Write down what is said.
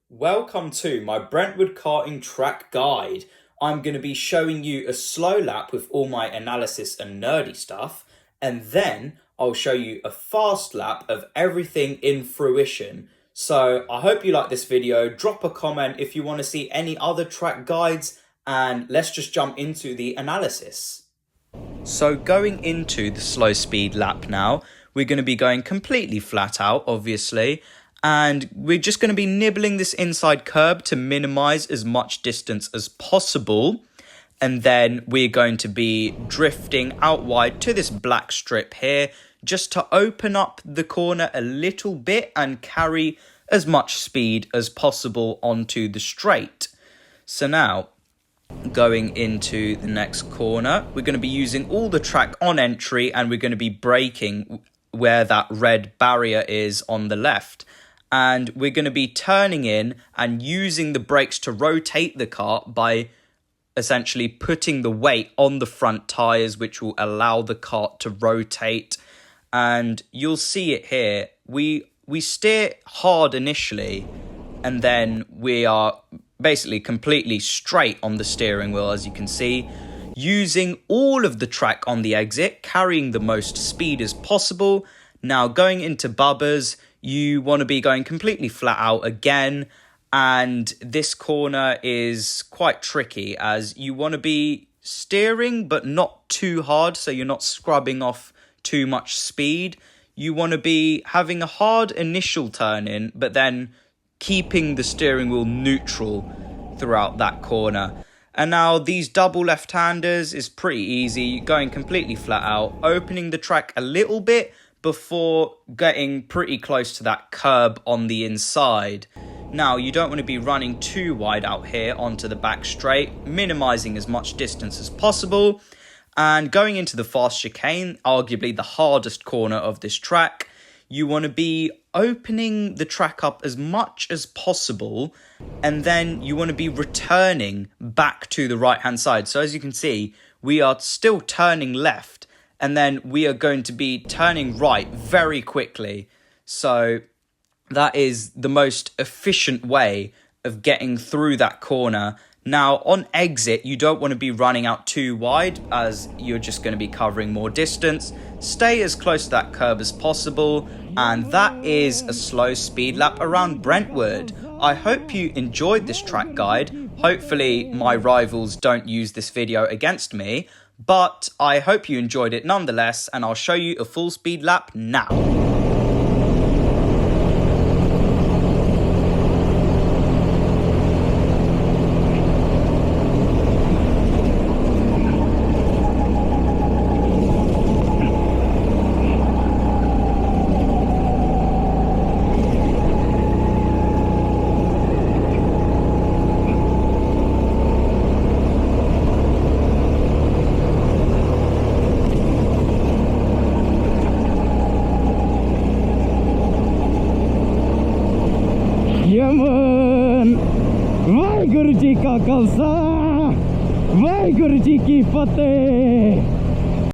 Welcome to my Brentwood Karting track guide. I'm going to be showing you a slow lap with all my analysis and nerdy stuff, and then I'll show you a fast lap of everything in fruition. So I hope you like this video. Drop a comment if you want to see any other track guides, and let's just jump into the analysis. So going into the slow speed lap now, we're going to be going completely flat out, obviously. And we're just going to be nibbling this inside curb to minimize as much distance as possible. And then we're going to be drifting out wide to this black strip here, just to open up the corner a little bit and carry as much speed as possible onto the straight. So now, going into the next corner, we're going to be using all the track on entry, and we're going to be braking where that red barrier is on the left. And we're going to be turning in and using the brakes to rotate the car by essentially putting the weight on the front tyres, which will allow the car to rotate. And you'll see it here. We steer hard initially, and then we are basically completely straight on the steering wheel, as you can see, using all of the track on the exit, carrying the most speed as possible. Now going into bubbers, you want to be going completely flat out again, and this corner is quite tricky as you want to be steering but not too hard, so you're not scrubbing off too much speed. You want to be having a hard initial turn in, but then keeping the steering wheel neutral throughout that corner. And now these double left-handers is pretty easy, going completely flat out, opening the track a little bit before getting pretty close to that curb on the inside. Now, you don't want to be running too wide out here onto the back straight, minimizing as much distance as possible. And going into the fast chicane, arguably the hardest corner of this track, you want to be opening the track up as much as possible, and then you want to be returning back to the right-hand side. So as you can see, we are still turning left, and then we are going to be turning right very quickly. So that is the most efficient way of getting through that corner. Now, on exit, you don't want to be running out too wide, as you're just going to be covering more distance. Stay as close to that curb as possible, and that is a slow speed lap around Brentwood. I hope you enjoyed this track guide. Hopefully my rivals don't use this video against me, but I hope you enjoyed it nonetheless, and I'll show you a full speed lap now. Yaman, Waheguru Ji Ka Khalsa, Waheguru Ji Ki Fateh.